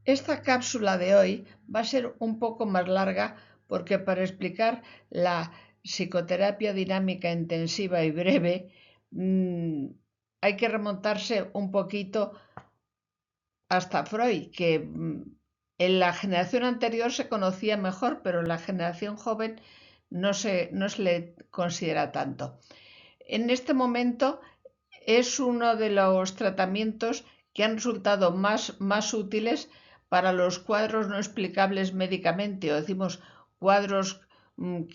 Esta cápsula de hoy va a ser un poco más larga porque para explicar la psicoterapia dinámica intensiva y breve hay que remontarse un poquito hasta Freud, que en la generación anterior se conocía mejor, pero en la generación joven no se le considera tanto. En este momento es uno de los tratamientos que han resultado más útiles para los cuadros no explicables médicamente, o decimos cuadros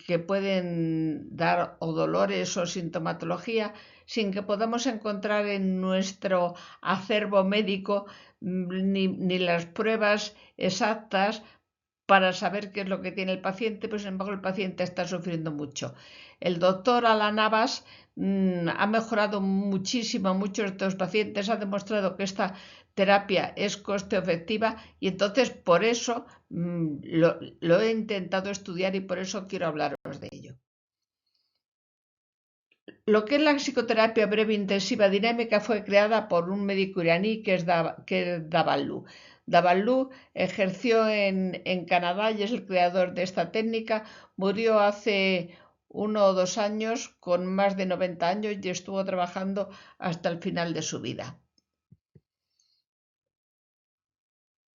que pueden dar o dolores o sintomatología sin que podamos encontrar en nuestro acervo médico ni las pruebas exactas para saber qué es lo que tiene el paciente, pues sin embargo el paciente está sufriendo mucho. El doctor Alan Abbas ha mejorado muchísimo a muchos de estos pacientes, ha demostrado que esta terapia es coste efectiva y entonces por eso lo he intentado estudiar y por eso quiero hablaros de ello. Lo que es la psicoterapia breve intensiva dinámica fue creada por un médico iraní que es Davalou. Davalou ejerció en Canadá y es el creador de esta técnica. Murió hace 1 o 2 años con más de 90 años y estuvo trabajando hasta el final de su vida.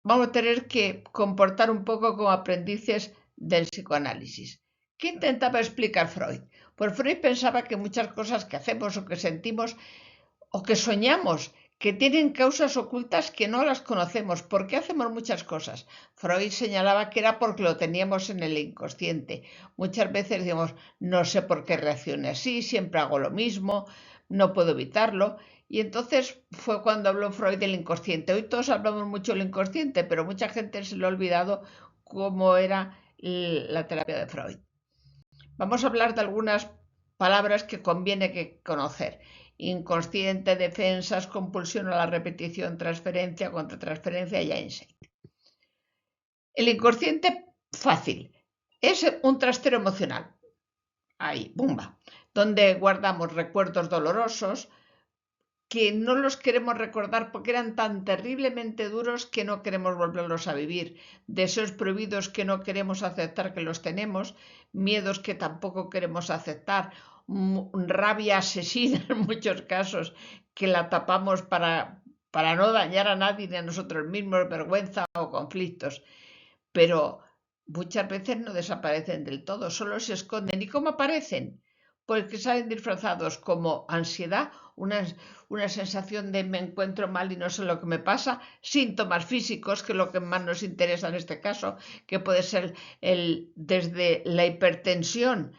Vamos a tener que comportar un poco como aprendices del psicoanálisis. ¿Qué intentaba explicar Freud? Pues Freud pensaba que muchas cosas que hacemos o que sentimos o que soñamos que tienen causas ocultas que no las conocemos. ¿Por qué hacemos muchas cosas? Freud señalaba que era porque lo teníamos en el inconsciente. Muchas veces decimos, no sé por qué reacciono así, siempre hago lo mismo, no puedo evitarlo. Y entonces fue cuando habló Freud del inconsciente. Hoy todos hablamos mucho del inconsciente, pero mucha gente se le ha olvidado cómo era la terapia de Freud. Vamos a hablar de algunas palabras que conviene que conocer. Inconsciente, defensas, compulsión a la repetición, transferencia, contratransferencia y insight. El inconsciente, fácil, es un trastero emocional. Ahí, bumba, donde guardamos recuerdos dolorosos que no los queremos recordar porque eran tan terriblemente duros que no queremos volverlos a vivir, deseos prohibidos que no queremos aceptar que los tenemos, miedos que tampoco queremos aceptar, rabia asesina en muchos casos que la tapamos para no dañar a nadie ni a nosotros mismos, vergüenza o conflictos, pero muchas veces no desaparecen del todo, solo se esconden. ¿Y cómo aparecen? Pues que salen disfrazados como ansiedad, una sensación de me encuentro mal y no sé lo que me pasa, síntomas físicos, que es lo que más nos interesa en este caso, que puede ser desde la hipertensión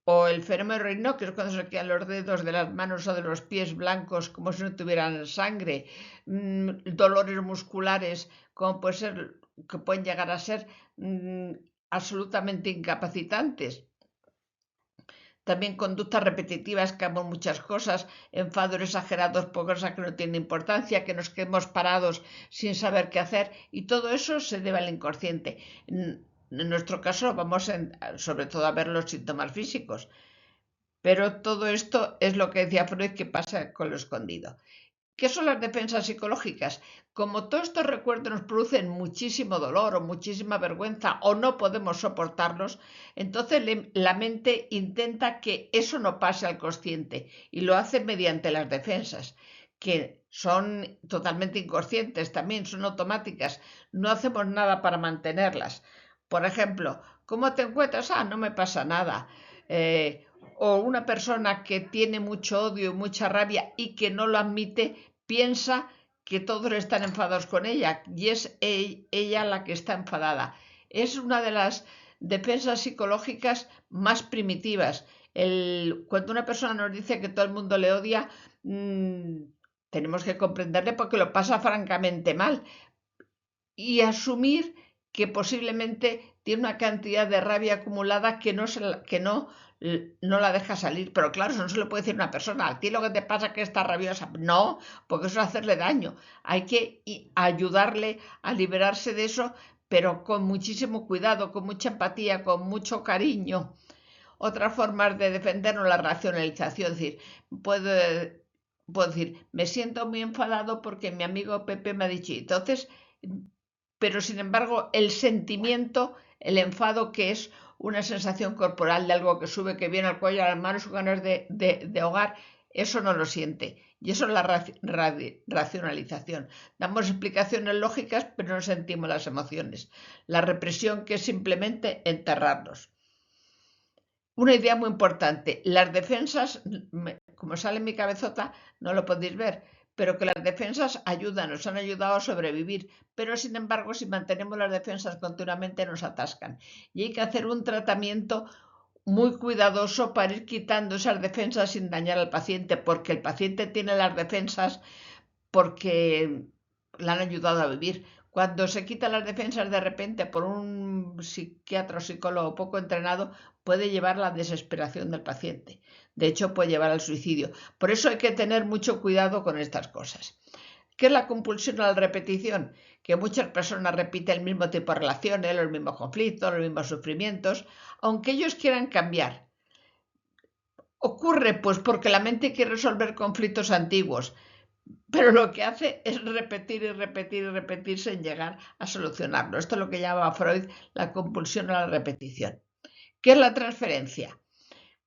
o el fenómeno Raynaud, que es cuando se quedan los dedos de las manos o de los pies blancos como si no tuvieran sangre, dolores musculares, como puede ser, que pueden llegar a ser absolutamente incapacitantes. También conductas repetitivas, que hagamos muchas cosas, enfados exagerados por cosas que no tienen importancia, que nos quedemos parados sin saber qué hacer, y todo eso se debe al inconsciente. En nuestro caso vamos sobre todo a ver los síntomas físicos, pero todo esto es lo que decía Freud que pasa con lo escondido. ¿Qué son las defensas psicológicas? Como todos estos recuerdos nos producen muchísimo dolor o muchísima vergüenza o no podemos soportarlos, entonces la mente intenta que eso no pase al consciente y lo hace mediante las defensas, que son totalmente inconscientes también, son automáticas, no hacemos nada para mantenerlas. Por ejemplo, ¿cómo te encuentras? No me pasa nada. O una persona que tiene mucho odio y mucha rabia y que no lo admite, piensa que todos están enfadados con ella y es ella la que está enfadada. Es una de las defensas psicológicas más primitivas. Cuando una persona nos dice que todo el mundo le odia, tenemos que comprenderle porque lo pasa francamente mal y asumir que posiblemente tiene una cantidad de rabia acumulada que no la deja salir. Pero claro, eso no se lo puede decir a una persona. A ti lo que te pasa es que está rabiosa. No, porque eso es hacerle daño. Hay que ayudarle a liberarse de eso, pero con muchísimo cuidado, con mucha empatía, con mucho cariño. Otras formas de defendernos, la racionalización, es decir, puedo decir, me siento muy enfadado porque mi amigo Pepe me ha dicho, entonces pero sin embargo el sentimiento, el enfado, que es una sensación corporal de algo que sube, que viene al cuello, a las manos, con ganas de ahogar, eso no lo siente. Y eso es la racionalización. Damos explicaciones lógicas, pero no sentimos las emociones. La represión, que es simplemente enterrarlos. Una idea muy importante, las defensas, como sale en mi cabezota, no lo podéis ver, pero que las defensas ayudan, nos han ayudado a sobrevivir, pero sin embargo, si mantenemos las defensas continuamente, nos atascan. Y hay que hacer un tratamiento muy cuidadoso para ir quitando esas defensas sin dañar al paciente, porque el paciente tiene las defensas porque la han ayudado a vivir. Cuando se quitan las defensas de repente por un psiquiatra o psicólogo poco entrenado, puede llevar a la desesperación del paciente. De hecho, puede llevar al suicidio. Por eso hay que tener mucho cuidado con estas cosas. ¿Qué es la compulsión a la repetición? Que muchas personas repiten el mismo tipo de relaciones, los mismos conflictos, los mismos sufrimientos, aunque ellos quieran cambiar. Ocurre pues porque la mente quiere resolver conflictos antiguos, pero lo que hace es repetir y repetir y repetir sin llegar a solucionarlo. Esto es lo que llama Freud la compulsión a la repetición. ¿Qué es la transferencia?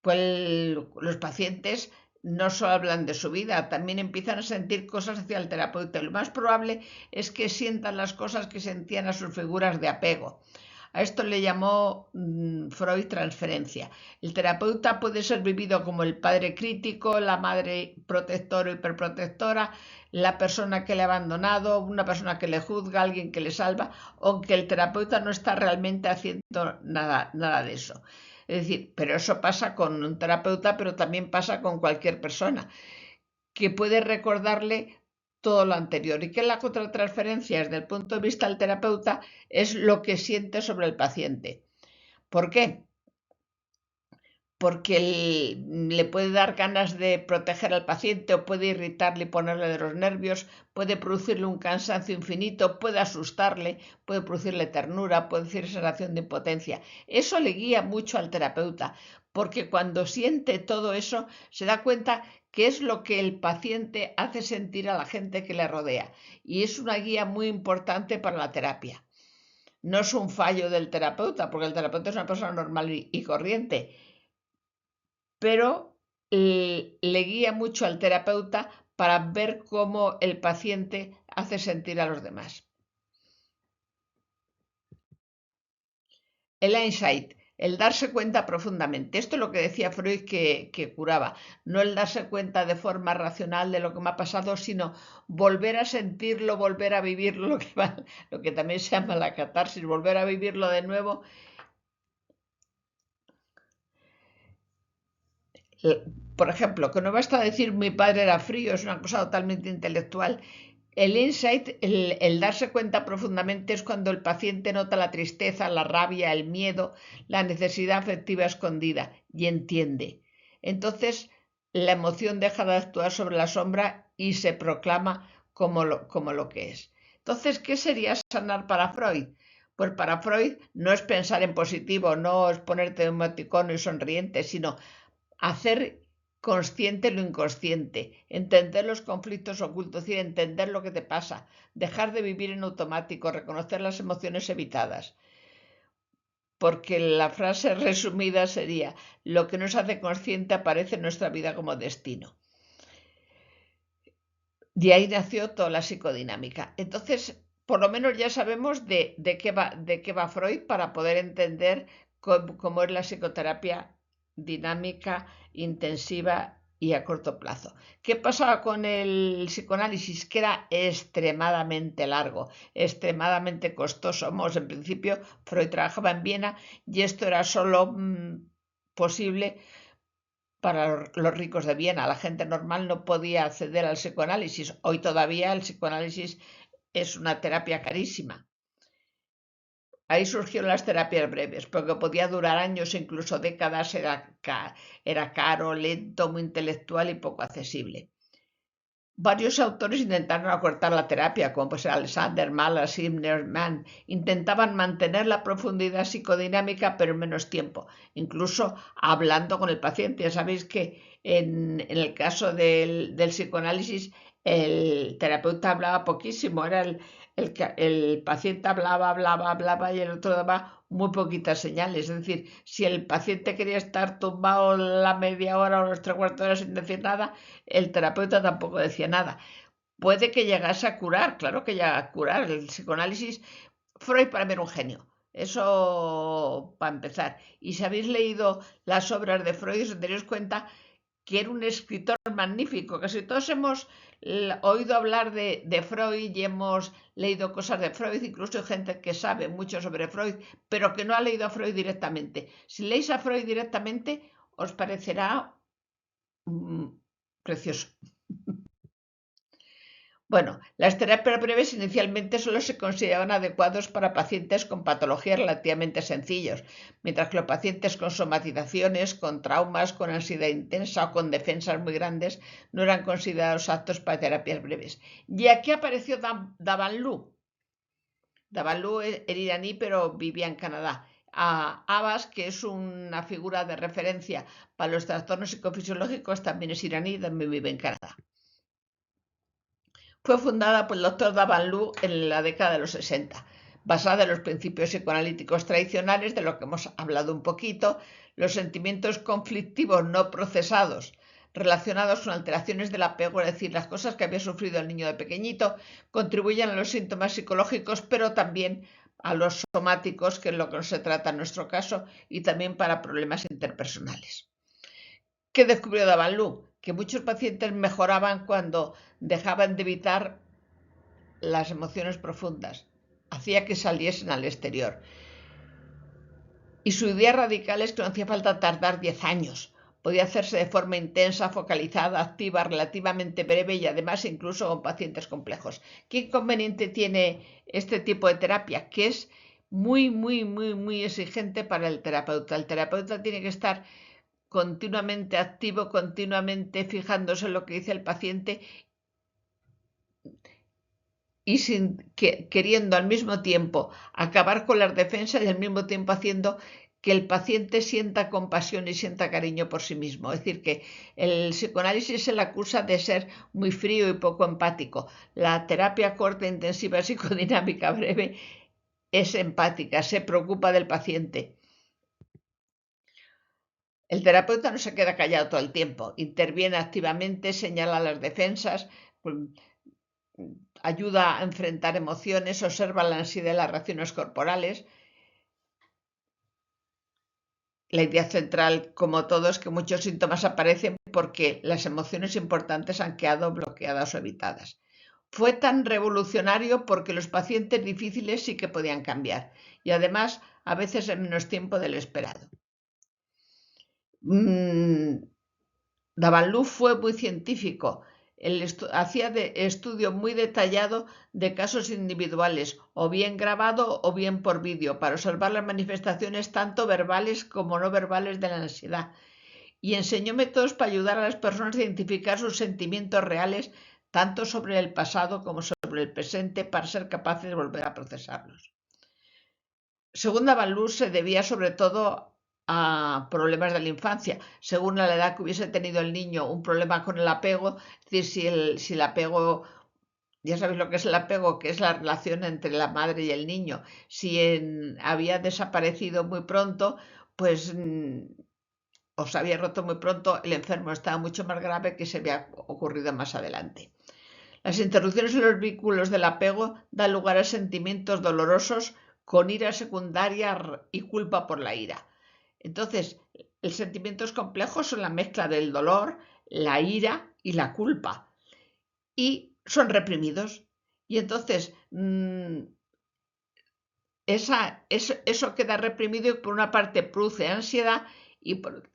Pues los pacientes no solo hablan de su vida, también empiezan a sentir cosas hacia el terapeuta. Lo más probable es que sientan las cosas que sentían a sus figuras de apego. A esto le llamó Freud transferencia. El terapeuta puede ser vivido como el padre crítico, la madre protectora o hiperprotectora, la persona que le ha abandonado, una persona que le juzga, alguien que le salva, aunque el terapeuta no está realmente haciendo nada de eso. Es decir, pero eso pasa con un terapeuta, pero también pasa con cualquier persona, que puede recordarle todo lo anterior. ¿Y qué es la contratransferencia? Desde el punto de vista del terapeuta, es lo que siente sobre el paciente. ¿Por qué? Porque le puede dar ganas de proteger al paciente, o puede irritarle y ponerle de los nervios, puede producirle un cansancio infinito, puede asustarle, puede producirle ternura, puede decir sensación de impotencia. Eso le guía mucho al terapeuta, porque cuando siente todo eso se da cuenta qué es lo que el paciente hace sentir a la gente que le rodea, y es una guía muy importante para la terapia. No es un fallo del terapeuta, porque el terapeuta es una persona normal y corriente, pero le guía mucho al terapeuta para ver cómo el paciente hace sentir a los demás. El insight, el darse cuenta profundamente. Esto es lo que decía Freud que curaba. No el darse cuenta de forma racional de lo que me ha pasado, sino volver a sentirlo, volver a vivirlo, lo que también se llama la catarsis, volver a vivirlo de nuevo. Por ejemplo, que no basta decir mi padre era frío, es una cosa totalmente intelectual. El insight, el darse cuenta profundamente, es cuando el paciente nota la tristeza, la rabia, el miedo, la necesidad afectiva escondida y entiende. Entonces, la emoción deja de actuar sobre la sombra y se proclama como lo que es. Entonces, ¿qué sería sanar para Freud? Pues para Freud no es pensar en positivo, no es ponerte un emoticono y sonriente, sino hacer consciente lo inconsciente, entender los conflictos ocultos, es decir, entender lo que te pasa, dejar de vivir en automático, reconocer las emociones evitadas. Porque la frase resumida sería: lo que nos hace consciente aparece en nuestra vida como destino. De ahí nació toda la psicodinámica. Entonces, por lo menos ya sabemos de qué va Freud, para poder entender cómo es la psicoterapia dinámica, intensiva y a corto plazo. ¿Qué pasaba con el psicoanálisis? Que era extremadamente largo, extremadamente costoso. En principio, Freud trabajaba en Viena y esto era solo posible para los ricos de Viena. La gente normal no podía acceder al psicoanálisis. Hoy todavía el psicoanálisis es una terapia carísima. Ahí surgieron las terapias breves, porque podía durar años, incluso décadas, era caro, lento, muy intelectual y poco accesible. Varios autores intentaron acortar la terapia, como pues Alexander Mahler, Zimmermann. Intentaban mantener la profundidad psicodinámica, pero en menos tiempo, incluso hablando con el paciente. Ya sabéis que en el caso del psicoanálisis, el terapeuta hablaba poquísimo, era el paciente hablaba y el otro daba muy poquitas señales. Es decir, si el paciente quería estar tumbado la media hora o los tres cuartos de hora sin decir nada, el terapeuta tampoco decía nada. Puede que llegase a curar, claro que llega a curar. El psicoanálisis, Freud para mí era un genio. Eso para empezar. Y si habéis leído las obras de Freud, os daréis cuenta que era un escritor magnífico. Casi todos hemos oído hablar de Freud y hemos leído cosas de Freud, incluso hay gente que sabe mucho sobre Freud, pero que no ha leído a Freud directamente. Si leéis a Freud directamente, os parecerá precioso. Bueno, las terapias breves inicialmente solo se consideraban adecuados para pacientes con patologías relativamente sencillos, mientras que los pacientes con somatizaciones, con traumas, con ansiedad intensa o con defensas muy grandes no eran considerados aptos para terapias breves. Y aquí apareció Davanloo. Davanloo era iraní, pero vivía en Canadá. Abbas, que es una figura de referencia para los trastornos psicofisiológicos, también es iraní, también vive en Canadá. Fue fundada por el doctor Davanloo en la década de los 60, basada en los principios psicoanalíticos tradicionales, de lo que hemos hablado un poquito, los sentimientos conflictivos no procesados relacionados con alteraciones del apego, es decir, las cosas que había sufrido el niño de pequeñito, contribuyen a los síntomas psicológicos, pero también a los somáticos, que es lo que se trata en nuestro caso, y también para problemas interpersonales. ¿Qué descubrió Davanloo? Que muchos pacientes mejoraban cuando dejaban de evitar las emociones profundas, hacía que saliesen al exterior. Y su idea radical es que no hacía falta tardar 10 años. Podía hacerse de forma intensa, focalizada, activa, relativamente breve y además incluso con pacientes complejos. ¿Qué inconveniente tiene este tipo de terapia? Que es muy exigente para el terapeuta. El terapeuta tiene que estar continuamente activo, continuamente fijándose en lo que dice el paciente y queriendo al mismo tiempo acabar con las defensas y al mismo tiempo haciendo que el paciente sienta compasión y sienta cariño por sí mismo. Es decir, que el psicoanálisis se le acusa de ser muy frío y poco empático. La terapia corta, intensiva, psicodinámica breve es empática, se preocupa del paciente. El terapeuta no se queda callado todo el tiempo, interviene activamente, señala las defensas, ayuda a enfrentar emociones, observa la ansiedad y las reacciones corporales. La idea central, como todo, es que muchos síntomas aparecen porque las emociones importantes han quedado bloqueadas o evitadas. Fue tan revolucionario porque los pacientes difíciles sí que podían cambiar y además a veces en menos tiempo del esperado. Davanloo fue muy científico. Hacía estudio muy detallado de casos individuales, o bien grabado o bien por vídeo, para observar las manifestaciones tanto verbales como no verbales de la ansiedad. Y enseñó métodos para ayudar a las personas a identificar sus sentimientos reales, tanto sobre el pasado como sobre el presente, para ser capaces de volver a procesarlos. Según Davanloo, se debía sobre todo a problemas de la infancia, según la edad que hubiese tenido el niño, un problema con el apego, es decir, si el apego, ya sabéis lo que es el apego, que es la relación entre la madre y el niño, si había desaparecido muy pronto, pues o se había roto muy pronto, el enfermo estaba mucho más grave que se había ocurrido más adelante. Las interrupciones en los vínculos del apego dan lugar a sentimientos dolorosos con ira secundaria y culpa por la ira. Entonces, los sentimientos complejos son la mezcla del dolor, la ira y la culpa. Y son reprimidos. Y entonces, eso queda reprimido y por una parte produce ansiedad y por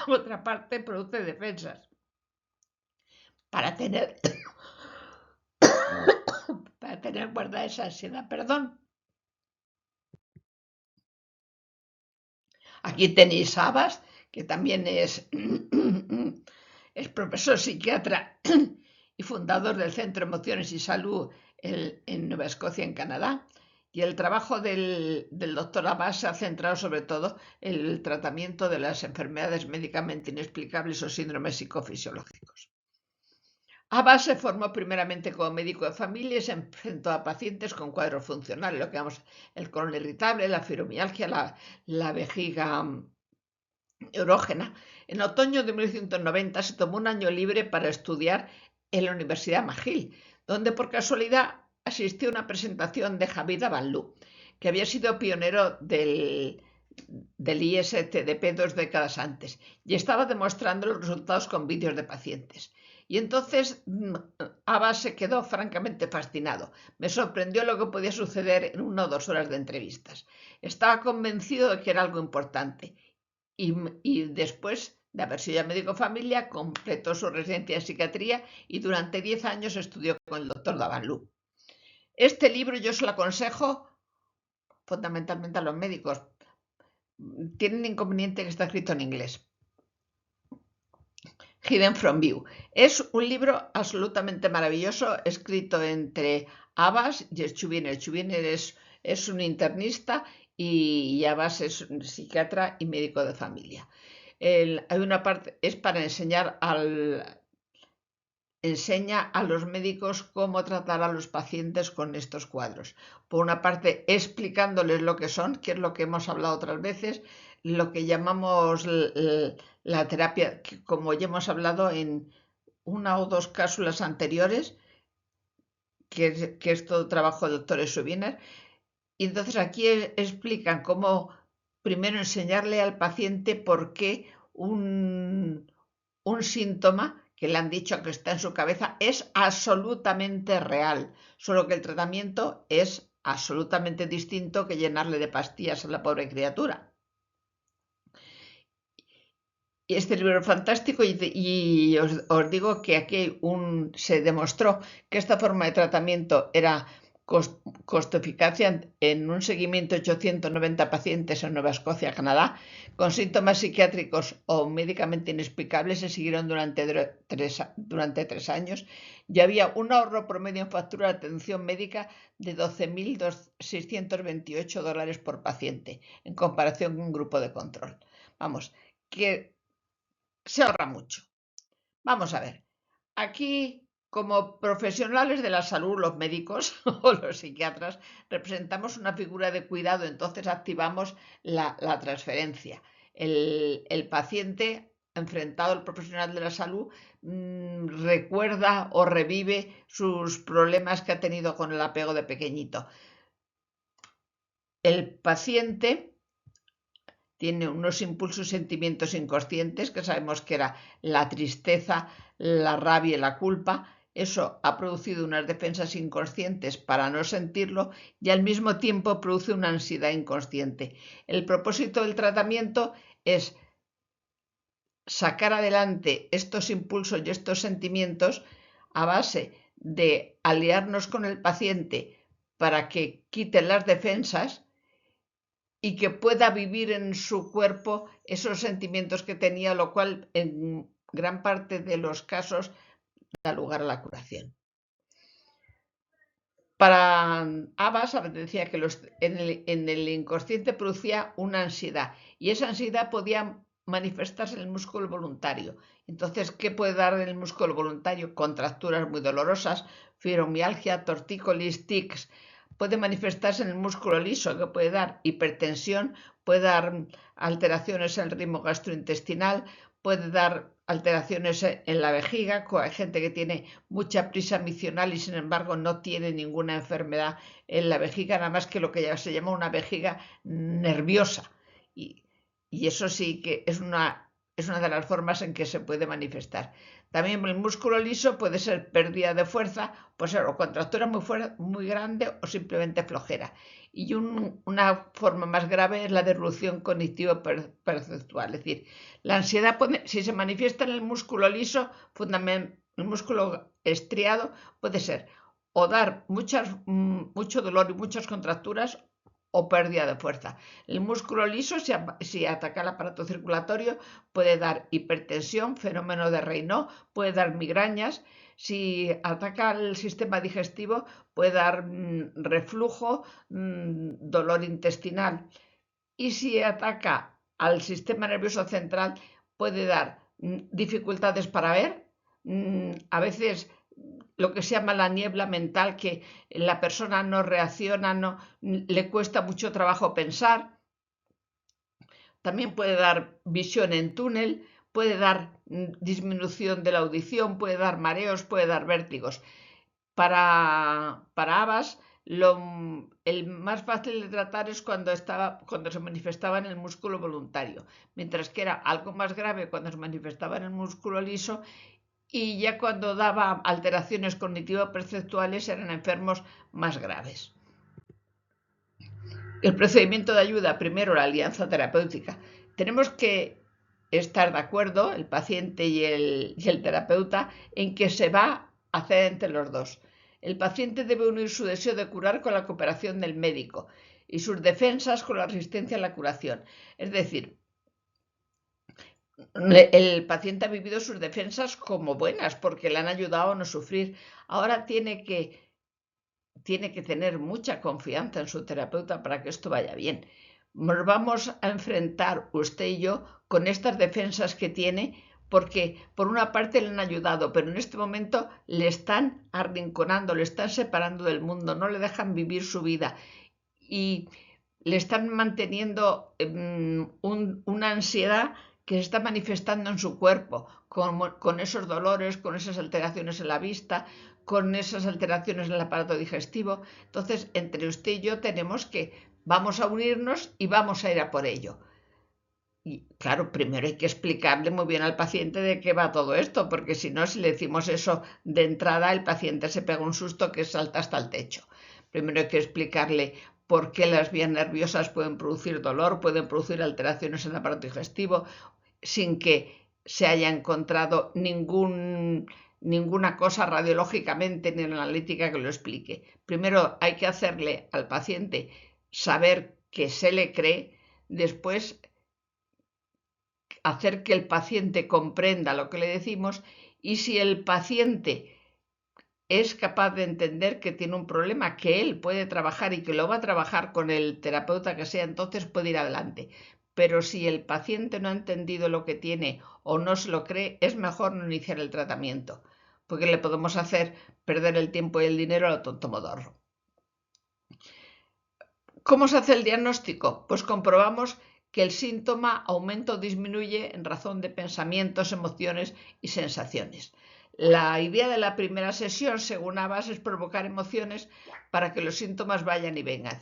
otra parte produce defensas. Para tener guardada esa ansiedad, perdón. Aquí tenéis a Abbas, que también es profesor psiquiatra y fundador del Centro Emociones y Salud en Nueva Escocia, en Canadá. Y el trabajo del doctor Abbas se ha centrado sobre todo en el tratamiento de las enfermedades médicamente inexplicables o síndromes psicofisiológicos. Abbas se formó primeramente como médico de familia y se enfrentó a pacientes con cuadros funcionales, lo que llamamos el colon irritable, la fibromialgia, la vejiga erógena. En otoño de 1990 se tomó un año libre para estudiar en la Universidad McGill, donde por casualidad asistió a una presentación de Javid Avanlou, que había sido pionero del ISTDP 2 décadas antes y estaba demostrando los resultados con vídeos de pacientes. Y entonces Abbas se quedó francamente fascinado. Me sorprendió lo que podía suceder en 1 o 2 horas de entrevistas. Estaba convencido de que era algo importante y después de haber sido ya médico de familia, completó su residencia en psiquiatría y durante 10 años estudió con el doctor Davanlou. Este libro yo se lo aconsejo fundamentalmente a los médicos. Tiene un inconveniente que está escrito en inglés. Hidden from View. Es un libro absolutamente maravilloso, escrito entre Abbas y Schubiner. Schubiner es un internista y Abbas es un psiquiatra y médico de familia. Hay una parte, es para enseña a los médicos cómo tratar a los pacientes con estos cuadros. Por una parte, explicándoles lo que son, que es lo que hemos hablado otras veces, lo que llamamos la terapia, que como ya hemos hablado en 1 o 2 cápsulas anteriores, que es todo trabajo del doctor Schubiner. Y entonces aquí explican cómo primero enseñarle al paciente por qué un síntoma que le han dicho que está en su cabeza es absolutamente real, solo que el tratamiento es absolutamente distinto que llenarle de pastillas a la pobre criatura. Y este libro es fantástico y os digo que aquí se demostró que esta forma de tratamiento era costo-eficacia en un seguimiento de 890 pacientes en Nueva Escocia, Canadá, con síntomas psiquiátricos o médicamente inexplicables. Se siguieron durante 3 años y había un ahorro promedio en factura de atención médica de $12.628 por paciente, en comparación con un grupo de control. Vamos, que se ahorra mucho. Vamos a ver, aquí como profesionales de la salud, los médicos o los psiquiatras, representamos una figura de cuidado, entonces activamos la transferencia. El paciente enfrentado al profesional de la salud recuerda o revive sus problemas que ha tenido con el apego de pequeñito. El paciente tiene unos impulsos y sentimientos inconscientes, que sabemos que era la tristeza, la rabia y la culpa. Eso ha producido unas defensas inconscientes para no sentirlo y al mismo tiempo produce una ansiedad inconsciente. El propósito del tratamiento es sacar adelante estos impulsos y estos sentimientos a base de aliarnos con el paciente para que quiten las defensas y que pueda vivir en su cuerpo esos sentimientos que tenía, lo cual en gran parte de los casos da lugar a la curación. Para Abbas decía que en el inconsciente producía una ansiedad y esa ansiedad podía manifestarse en el músculo voluntario. Entonces, ¿qué puede dar en el músculo voluntario? Contracturas muy dolorosas, fibromialgia, tortícolis, tics. Puede manifestarse en el músculo liso, que puede dar hipertensión, puede dar alteraciones en el ritmo gastrointestinal, puede dar alteraciones en la vejiga. Hay gente que tiene mucha prisa micional y sin embargo no tiene ninguna enfermedad en la vejiga, nada más que lo que ya se llama una vejiga nerviosa. Y eso sí que es una de las formas en que se puede manifestar. También el músculo liso puede ser pérdida de fuerza, pues o contractura muy grande o simplemente flojera. Y una forma más grave es la disrupción cognitivo-perceptual. Es decir, la ansiedad, si se manifiesta en el músculo liso, el músculo estriado, puede ser o dar mucho dolor y muchas contracturas o pérdida de fuerza. El músculo liso, si ataca el aparato circulatorio, puede dar hipertensión, fenómeno de Raynaud, puede dar migrañas. Si ataca el sistema digestivo, puede dar reflujo, dolor intestinal. Y si ataca al sistema nervioso central, puede dar dificultades para ver, a veces lo que se llama la niebla mental, que la persona no reacciona, no, le cuesta mucho trabajo pensar. También puede dar visión en túnel, puede dar disminución de la audición, puede dar mareos, puede dar vértigos. Para Abbas, el más fácil de tratar es cuando se manifestaba en el músculo voluntario, mientras que era algo más grave cuando se manifestaba en el músculo liso, y ya cuando daba alteraciones cognitivo-perceptuales eran enfermos más graves. El procedimiento de ayuda, primero la alianza terapéutica. Tenemos que estar de acuerdo, el paciente y el terapeuta, en que se va a hacer entre los dos. El paciente debe unir su deseo de curar con la cooperación del médico y sus defensas con la resistencia a la curación. Es decir, el paciente ha vivido sus defensas como buenas porque le han ayudado a no sufrir. Ahora tiene que tener mucha confianza en su terapeuta para que esto vaya bien. Nos vamos a enfrentar usted y yo con estas defensas que tiene porque por una parte le han ayudado, pero en este momento le están arrinconando, le están separando del mundo, no le dejan vivir su vida y le están manteniendo una ansiedad que se está manifestando en su cuerpo, con esos dolores, con esas alteraciones en la vista, con esas alteraciones en el aparato digestivo. Entonces, entre usted y yo vamos a unirnos y vamos a ir a por ello. Y claro, primero hay que explicarle muy bien al paciente de qué va todo esto, porque si no, si le decimos eso de entrada, el paciente se pega un susto que salta hasta el techo. Primero hay que explicarle por qué las vías nerviosas pueden producir dolor, pueden producir alteraciones en el aparato digestivo, sin que se haya encontrado ninguna cosa radiológicamente ni en la analítica que lo explique. Primero hay que hacerle al paciente saber que se le cree, después hacer que el paciente comprenda lo que le decimos, y si el paciente es capaz de entender que tiene un problema que él puede trabajar y que lo va a trabajar con el terapeuta que sea, entonces puede ir adelante. Pero si el paciente no ha entendido lo que tiene o no se lo cree, es mejor no iniciar el tratamiento, porque le podemos hacer perder el tiempo y el dinero a lo tonto modorro. ¿Cómo se hace el diagnóstico? Pues comprobamos que el síntoma aumenta o disminuye en razón de pensamientos, emociones y sensaciones. La idea de la primera sesión, según Abbas, es provocar emociones para que los síntomas vayan y vengan.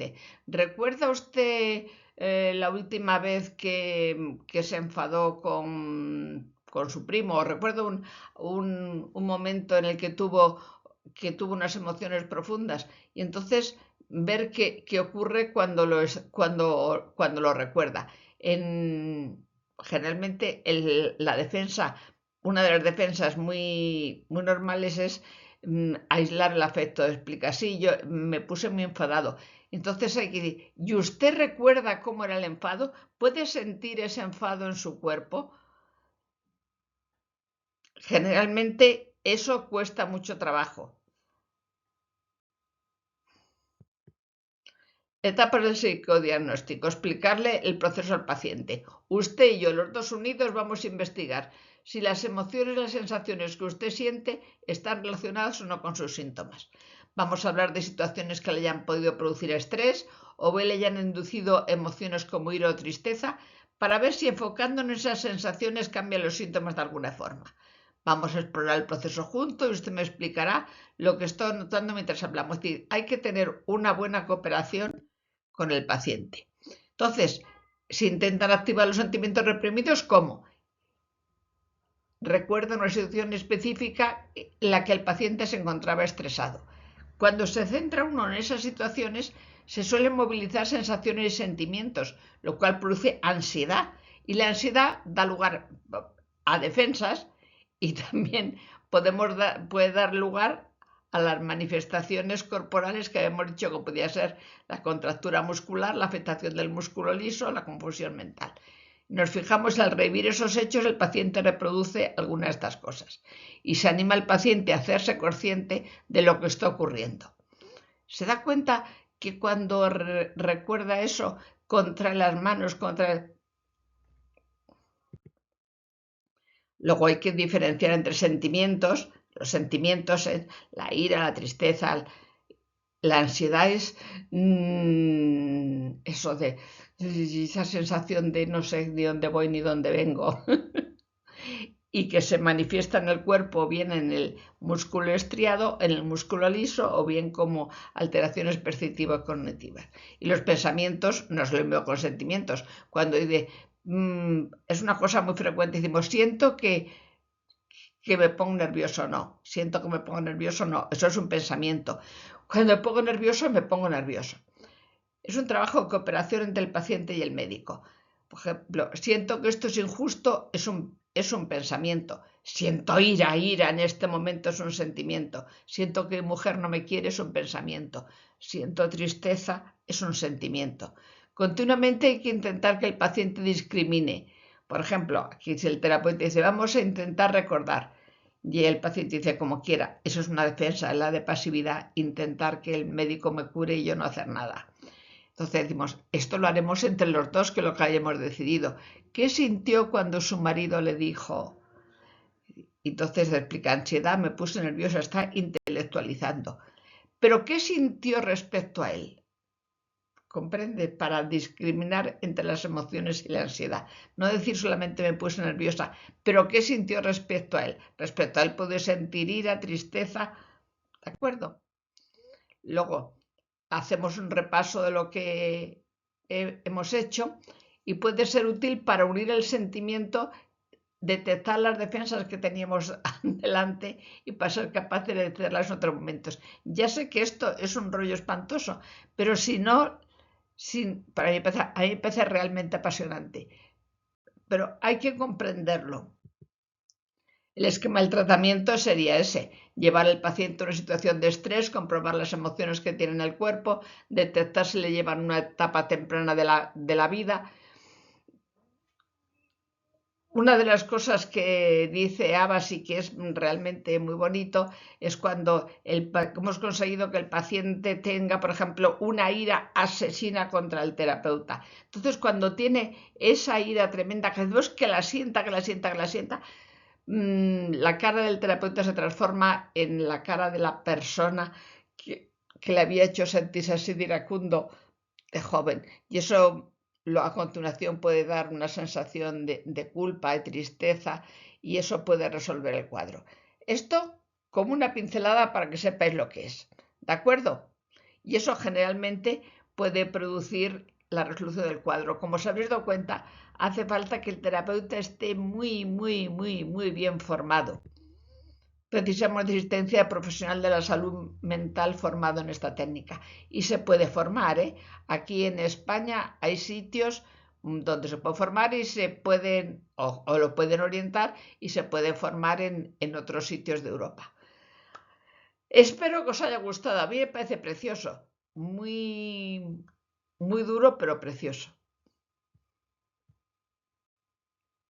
¿Recuerda usted la última vez que se enfadó con su primo? ¿O recuerda un momento en el que tuvo unas emociones profundas? Y entonces ver qué ocurre cuando lo recuerda. Generalmente la defensa, una de las defensas muy normales es aislar el afecto. Explica, sí, yo me puse muy enfadado. Entonces hay que decir, ¿y usted recuerda cómo era el enfado? ¿Puede sentir ese enfado en su cuerpo? Generalmente eso cuesta mucho trabajo. Etapa del psicodiagnóstico. Explicarle el proceso al paciente. Usted y yo, los dos unidos, vamos a investigar si las emociones y las sensaciones que usted siente están relacionadas o no con sus síntomas. Vamos a hablar de situaciones que le hayan podido producir estrés o le hayan inducido emociones como ira o tristeza, para ver si enfocándonos en esas sensaciones cambian los síntomas de alguna forma. Vamos a explorar el proceso juntos y usted me explicará lo que estoy notando mientras hablamos. Es decir, hay que tener una buena cooperación con el paciente. Entonces, si intentan activar los sentimientos reprimidos, ¿cómo? Recuerda una situación específica en la que el paciente se encontraba estresado. Cuando se centra uno en esas situaciones, se suelen movilizar sensaciones y sentimientos, lo cual produce ansiedad. Y la ansiedad da lugar a defensas y también puede dar lugar a las manifestaciones corporales que habíamos dicho que podía ser la contractura muscular, la afectación del músculo liso, la confusión mental. Nos fijamos al revivir esos hechos, el paciente reproduce alguna de estas cosas y se anima al paciente a hacerse consciente de lo que está ocurriendo. ¿Se da cuenta que cuando recuerda eso, contrae las manos, Luego hay que diferenciar entre sentimientos. Los sentimientos es la ira, la tristeza, la ansiedad es eso de esa sensación de no sé ni dónde voy ni dónde vengo y que se manifiesta en el cuerpo bien en el músculo estriado, en el músculo liso o bien como alteraciones perceptivas cognitivas. Y los pensamientos no es lo mismo con sentimientos. Cuando dice, es una cosa muy frecuente, decimos, siento que me pongo nervioso, no, siento que me pongo nervioso, no, eso es un pensamiento. Cuando me pongo nervioso, me pongo nervioso. Es un trabajo de cooperación entre el paciente y el médico. Por ejemplo, siento que esto es injusto, es un pensamiento. Siento ira en este momento es un sentimiento. Siento que mi mujer no me quiere, es un pensamiento. Siento tristeza, es un sentimiento. Continuamente hay que intentar que el paciente discrimine. Por ejemplo, aquí si el terapeuta dice, vamos a intentar recordar, y el paciente dice, como quiera, eso es una defensa, la de pasividad, intentar que el médico me cure y yo no hacer nada. Entonces decimos, esto lo haremos entre los dos, que lo que hayamos decidido. ¿Qué sintió cuando su marido le dijo? Entonces explica, ansiedad, me puse nerviosa, está intelectualizando. ¿Pero qué sintió respecto a él? Comprende, para discriminar entre las emociones y la ansiedad. No decir solamente me puse nerviosa, pero ¿qué sintió respecto a él? Respecto a él puede sentir ira, tristeza, ¿de acuerdo? Luego hacemos un repaso de lo que hemos hecho y puede ser útil para unir el sentimiento, detectar las defensas que teníamos delante y para ser capaces de detectarlas en otros momentos. Ya sé que esto es un rollo espantoso, pero si no, para mí me parece realmente apasionante. Pero hay que comprenderlo. El esquema del tratamiento sería ese: llevar al paciente a una situación de estrés, comprobar las emociones que tiene en el cuerpo, detectar si le llevan una etapa temprana de la vida. Una de las cosas que dice Abbas y que es realmente muy bonito es cuando hemos conseguido que el paciente tenga, por ejemplo, una ira asesina contra el terapeuta. Entonces, cuando tiene esa ira tremenda, que la sienta, que la sienta, que la sienta, la cara del terapeuta se transforma en la cara de la persona que le había hecho sentirse así de iracundo de joven. Y eso a continuación puede dar una sensación de culpa, de tristeza, y eso puede resolver el cuadro. Esto como una pincelada para que sepáis lo que es. ¿De acuerdo? Y eso generalmente puede producir la resolución del cuadro. Como os habréis dado cuenta, hace falta que el terapeuta esté muy, muy, muy, muy bien formado. Precisamos de asistencia profesional de la salud mental formado en esta técnica. Y se puede formar, ¿eh? Aquí en España hay sitios donde se puede formar y se pueden, o lo pueden orientar y se puede formar en otros sitios de Europa. Espero que os haya gustado. A mí me parece precioso. Muy, muy duro, pero precioso.